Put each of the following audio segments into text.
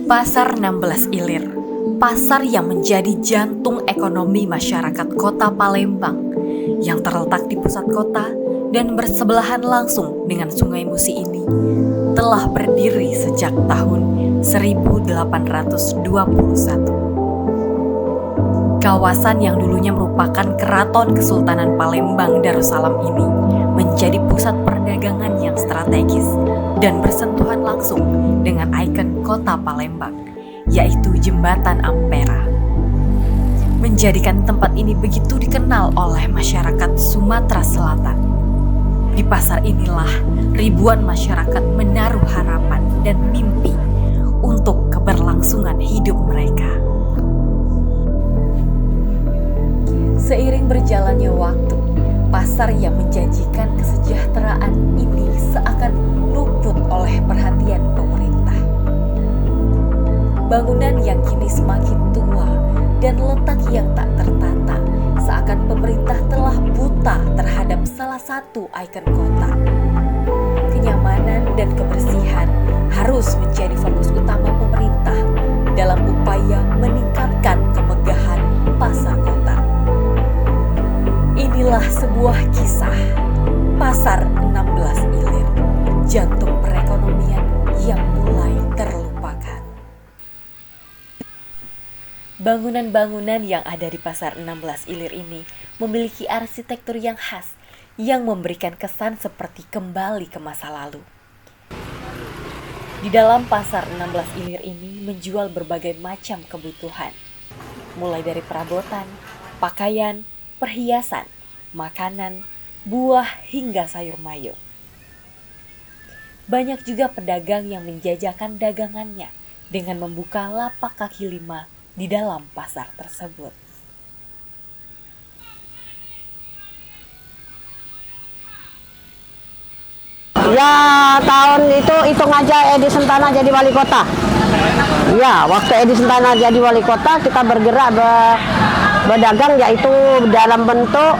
Pasar 16 Ilir, pasar yang menjadi jantung ekonomi masyarakat kota Palembang, yang terletak di pusat kota dan bersebelahan langsung dengan Sungai Musi ini, telah berdiri sejak tahun 1821. Kawasan yang dulunya merupakan keraton Kesultanan Palembang Darussalam ini menjadi pusat perdagangan yang strategis dan bersentuhan langsung dengan ikon kota Palembang, yaitu Jembatan Ampera. Menjadikan tempat ini begitu dikenal oleh masyarakat Sumatera Selatan. Di pasar inilah ribuan masyarakat menaruh harapan dan mimpi untuk keberlangsungan hidup mereka. Seiring berjalannya waktu, pasar yang menjanjikan kesejahteraan ini seakan luput oleh perhatian pemerintah. Bangunan yang kini semakin tua dan letak yang tak tertata, seakan pemerintah telah buta terhadap salah satu ikon kota. Kenyamanan dan kebersihan harus menjadi fokus utama pemerintah dalam upaya meningkatkan kemegahan pasar kota. Inilah sebuah kisah Pasar 16 Ilir, jantung perekonomian yang mulai terlupakan. Bangunan-bangunan yang ada di Pasar 16 Ilir ini memiliki arsitektur yang khas yang memberikan kesan seperti kembali ke masa lalu. Di dalam Pasar 16 Ilir ini menjual berbagai macam kebutuhan, mulai dari perabotan, pakaian, perhiasan, makanan, buah hingga sayur mayur. Banyak juga pedagang yang menjajakan dagangannya dengan membuka lapak kaki lima di dalam pasar tersebut. Ya, tahun itu hitung aja Edi Sentana jadi wali kota. Ya, waktu Edi Sentana jadi wali kota kita bergerak berdagang, yaitu dalam bentuk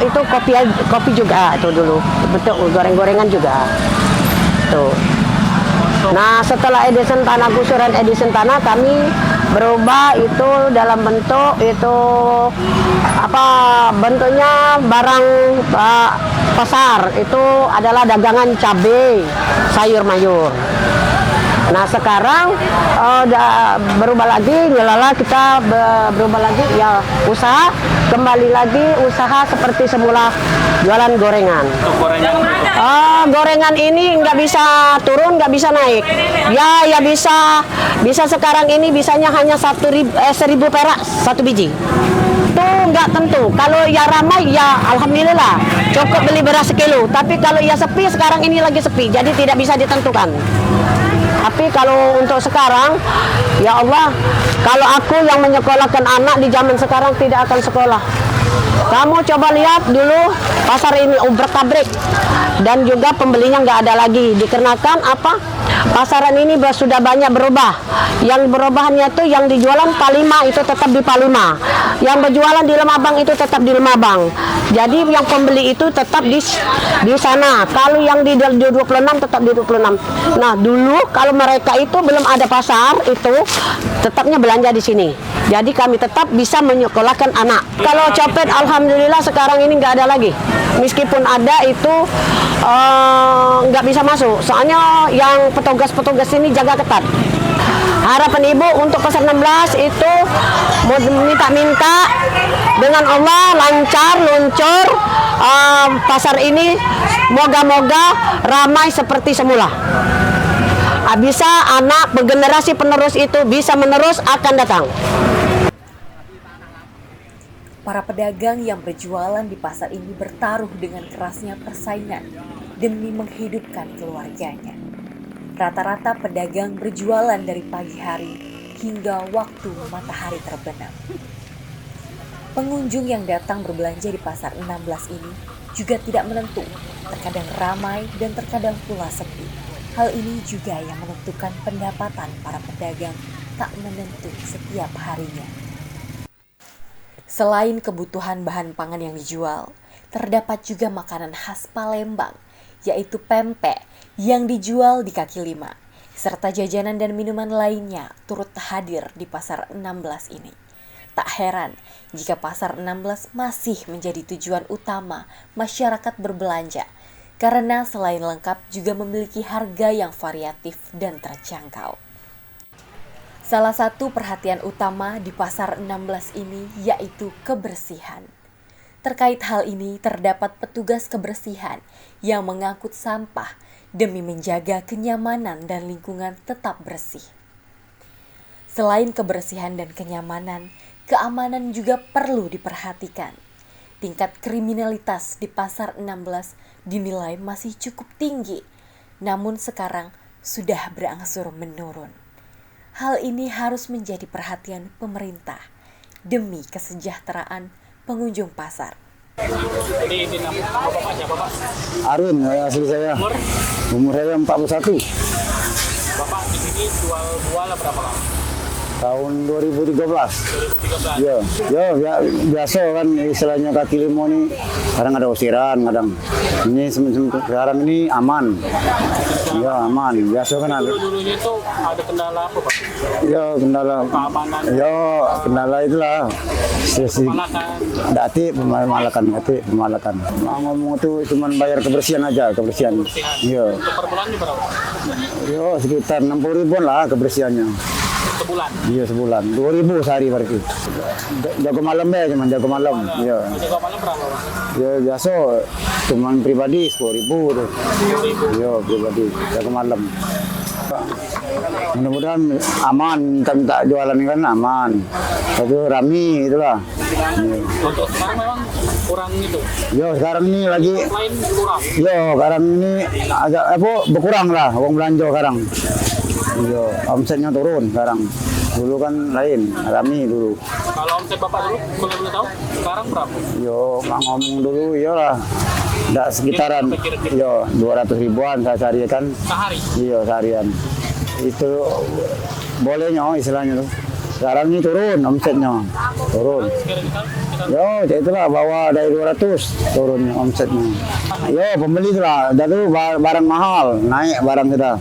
itu kopi juga itu dulu, bentuk goreng-gorengan juga tuh. Nah, setelah Edi Sentana, gusuran Edi Sentana, kami berubah itu dalam bentuk itu bentuknya barang pasar, itu adalah dagangan cabai, sayur mayur. Nah, sekarang berubah lagi, kita berubah lagi ya, usaha kembali lagi usaha seperti semula, jualan gorengan. Gorengan ini nggak bisa turun, nggak bisa naik. Ya bisa sekarang ini bisanya hanya 1.000 perak satu biji. Itu nggak tentu. Kalau ya ramai ya alhamdulillah cukup beli beras sekilo. Tapi kalau ya sepi, sekarang ini lagi sepi, jadi tidak bisa ditentukan. Tapi kalau untuk sekarang, ya Allah, kalau aku yang menyekolahkan anak di zaman sekarang tidak akan sekolah. Kamu coba lihat dulu pasar ini ubrak-abrik dan juga pembelinya nggak ada lagi. Dikarenakan apa? Pasaran ini sudah banyak berubah. Yang berubahannya itu yang dijualan Palima itu tetap di Palima. Yang berjualan di Lemabang itu tetap di Lemabang. Jadi yang pembeli itu tetap di sana. Kalau yang di 26 tetap di 26. Nah, dulu kalau mereka itu belum ada pasar itu tetapnya belanja di sini. Jadi kami tetap bisa menyekolahkan anak. Kalau copet alhamdulillah sekarang ini nggak ada lagi. Meskipun ada itu nggak bisa masuk. Soalnya yang petugas ini jaga ketat. Harapan ibu untuk pasar 16 itu mau minta dengan Allah lancar, luncur pasar ini, moga-moga ramai seperti semula. Bisa anak generasi penerus itu bisa menerus akan datang. Para pedagang yang berjualan di pasar ini bertaruh dengan kerasnya persaingan demi menghidupkan keluarganya. Rata-rata pedagang berjualan dari pagi hari hingga waktu matahari terbenam. Pengunjung yang datang berbelanja di pasar 16 ini juga tidak menentu, terkadang ramai dan terkadang pula sepi. Hal ini juga yang menentukan pendapatan para pedagang tak menentu setiap harinya. Selain kebutuhan bahan pangan yang dijual, terdapat juga makanan khas Palembang, yaitu pempek yang dijual di kaki lima. serta jajanan dan minuman lainnya turut hadir di Pasar 16 ini. Tak heran jika Pasar 16 masih menjadi tujuan utama masyarakat berbelanja, karena selain lengkap juga memiliki harga yang variatif dan terjangkau. Salah satu perhatian utama di Pasar 16 ini yaitu kebersihan. Terkait hal ini terdapat petugas kebersihan yang mengangkut sampah demi menjaga kenyamanan dan lingkungan tetap bersih. Selain kebersihan dan kenyamanan, keamanan juga perlu diperhatikan. Tingkat kriminalitas di Pasar 16 dinilai masih cukup tinggi, namun sekarang sudah berangsur menurun. Hal ini harus menjadi perhatian pemerintah demi kesejahteraan pengunjung pasar. Jadi nama Bapak siapa, Pak? Arun, asli saya. Umur saya 41. Bapak di sini jual buah berapa lama? Tahun 2013. 2013. Ya, biasa kan istilahnya kaki lima nih. Kadang ada usiran, kadang. Ini sekarang ini aman. Ya, aman. Biasa kan ada. Dulunya itu ada kendala apa, Pak? Ya, kendala. Keamanan. Ya, kendala itulah. Malakan. Dati pemalakan. Ngomong itu cuma bayar kebersihan aja, kebersihan. Iya. Untuk per bulan berapa? Ya, sekitar 60 ribuan lah kebersihannya. Sebulan. Iya sebulan, 2.000 sehari berarti. Jago malam ya, cuma jago malam. Iya. Jaga malam berapa, Pak? Ya biasa, cuman pribadi 10.000 tuh. 10.000. Iya pribadi, jago malam. Mudah-mudahan aman, minta jualan kan aman. Tapi rami itulah. Iya. Untuk sekarang memang kurang itu. Yo sekarang ini lagi, Lain kurang. yo sekarang ini agak berkurang lah, uang belanja sekarang. Iya, omsetnya turun sekarang. Dulu kan lain, rami dulu. Kalau omset Bapak dulu, kalau boleh tahu, sekarang berapa? Yo, nggak ngomong dulu, iyalah. Nggak sekitaran, yo 200 ribuan saya cari kan. Sehari? Iya, seharian. Itu bolehnya istilahnya tuh. Sekarang ini turun omsetnya, turun. Sekarang Yo, itulah bawa dari 200 turunnya omsetnya. Yo, pembeli itulah, itu barang mahal, naik barang sudah.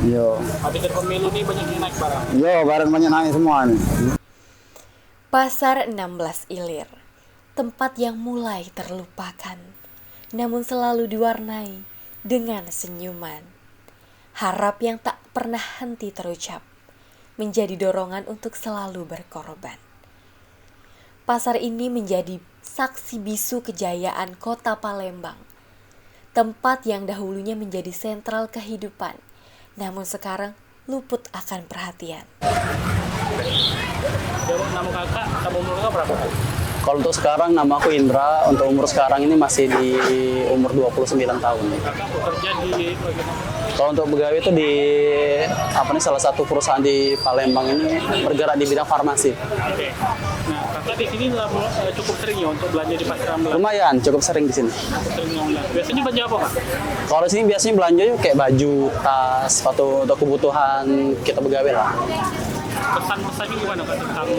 Yo, habis dari pemilu ini banyak yang naik barang. yo barang banyak naik semua nih. Pasar 16 Ilir, tempat yang mulai terlupakan, namun selalu diwarnai dengan senyuman. Harap yang tak pernah henti terucap, menjadi dorongan untuk selalu berkorban. Pasar ini menjadi saksi bisu kejayaan kota Palembang, tempat yang dahulunya menjadi sentral kehidupan, namun sekarang luput akan perhatian. Nama kakak, sama umur kakak berapa? Kalau untuk sekarang nama aku Indra, untuk umur sekarang ini masih di umur 29 tahun. Kakak bekerja di bagaimana? Kalau untuk pegawai itu di salah satu perusahaan di Palembang ini bergerak di bidang farmasi. Oke. Nah, kakak di sini cukup sering ya untuk belanja di pasar 16? Lumayan, cukup sering di sini. Sering online. Biasanya belanja apa, Kak? Kalau di sini biasanya belanja yuk kayak baju, tas, sepatu untuk kebutuhan kita pegawai lah. Kesan-kesannya gimana, Kak, tentang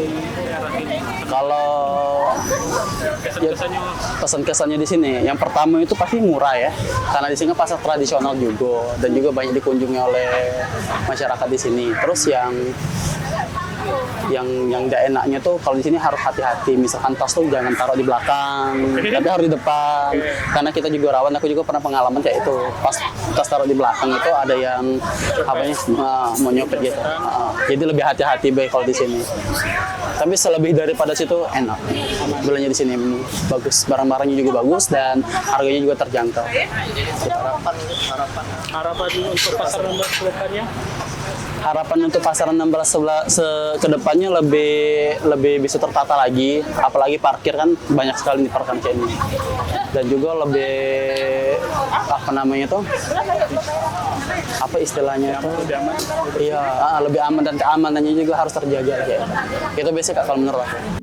daerah ini? Kalau Kesan-kesannya pesan-kesannya di sini, yang pertama itu pasti murah ya, karena di sini kan pasar tradisional juga dan juga banyak dikunjungi oleh masyarakat di sini. Terus yang tidak enaknya tuh kalau di sini harus hati-hati, misalkan tas tuh jangan taruh di belakang, tapi harus di depan, karena kita juga rawan. Aku juga pernah pengalaman kayak itu, pas tas taruh di belakang itu ada yang mau nyopet gitu. Jadi lebih hati-hati baik kalau di sini. Tapi selebih daripada situ enak, belanja di sini bagus, barang-barangnya juga bagus dan harganya juga terjangkau. harapan untuk pasar 16 ke depannya? Harapan untuk pasar 16 ke depannya lebih bisa tertata lagi, apalagi parkir kan banyak sekali di parkiran kayak ini. Dan juga lebih istilahnya itu Lebih aman? iya, lebih aman dan keamanannya juga harus terjaga kayak. Itu biasanya kalau menurut aku.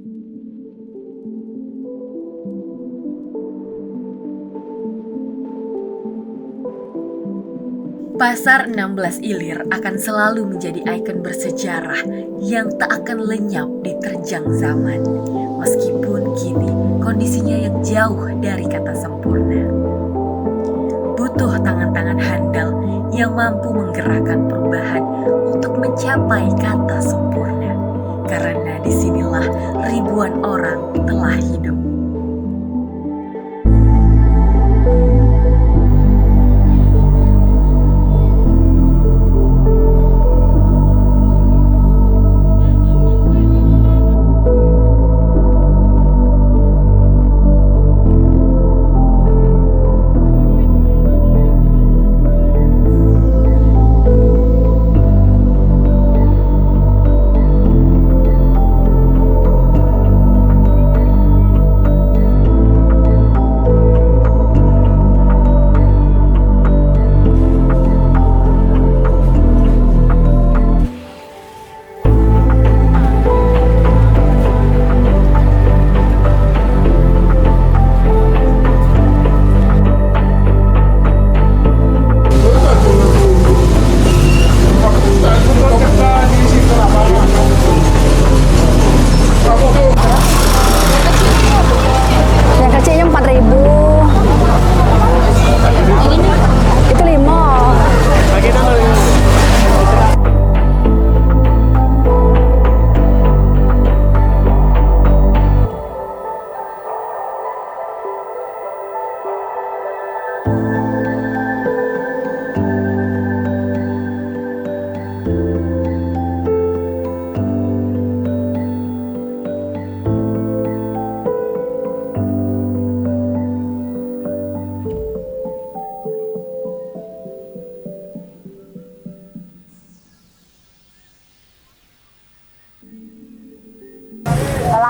Pasar 16 Ilir akan selalu menjadi ikon bersejarah yang tak akan lenyap diterjang zaman, meskipun kini kondisinya yang jauh dari kata sempurna. Butuh tangan-tangan handal yang mampu menggerakkan perubahan untuk mencapai kata sempurna. Karena disinilah ribuan orang telah hidup.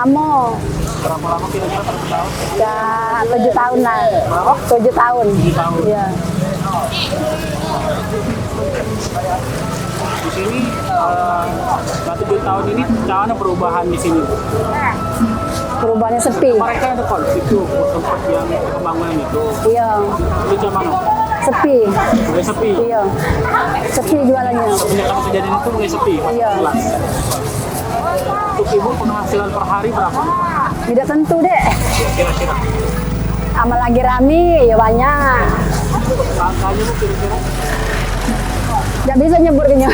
Lama. Berapa lama kira-kira per tahun? Ya 7 tahun lah. Berapa? 7 tahun. 7 tahun. Iya. Di sini, nah 7 tahun ini cara perubahan di sini. Perubahannya sepi. Mereka ada konflik tuh tempat yang pembangunan itu. Iya. Itu macam mana? Sepi. Mulai sepi. Iya. Sepi jualannya. Semenjak kamu kejadian itu mulai sepi. Iya. Jelas. Untuk ibu penghasilan per hari berapa? Tidak tentu deh. Kira-kira. Amal lagi rame ya banyak. Angkanya bu kira-kira. Tidak bisa nyebutnya.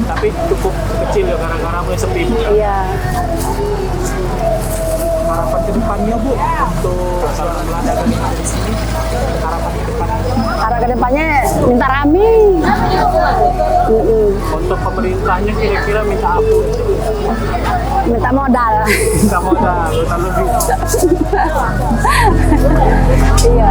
Tapi cukup kecil ya gara-gara mulai sepi. Iya. Harapan ke depannya bu untuk dagang di sini. Harapan ke depannya. Arah ke depannya minta rame. Untuk pemerintahnya kira-kira minta apa? Minta modal. Minta modal, minta lebih. Iya.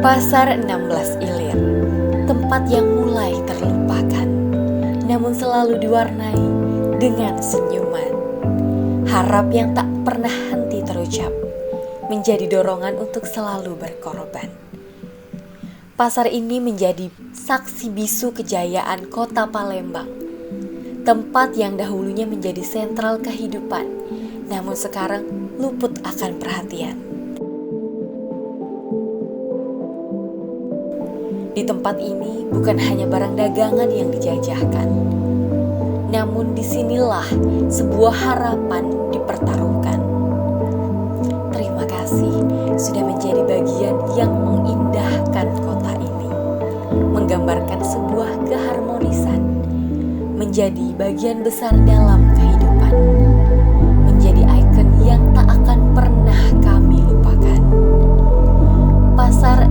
Pasar 16 Ilir, tempat yang mulai terlupakan, namun selalu diwarnai dengan senyuman. Harap yang tak pernah henti terucap, menjadi dorongan untuk selalu berkorban. Pasar ini menjadi saksi bisu kejayaan kota Palembang, tempat yang dahulunya menjadi sentral kehidupan, namun sekarang luput akan perhatian. Di tempat ini bukan hanya barang dagangan yang dijajahkan, namun disinilah sebuah harapan dipertaruhkan. Terima kasih sudah menjadi bagian yang mengindahkan kota ini, menggambarkan sebuah keharmonisan, menjadi bagian besar dalam kehidupan, menjadi ikon yang tak akan pernah kami lupakan. Pasar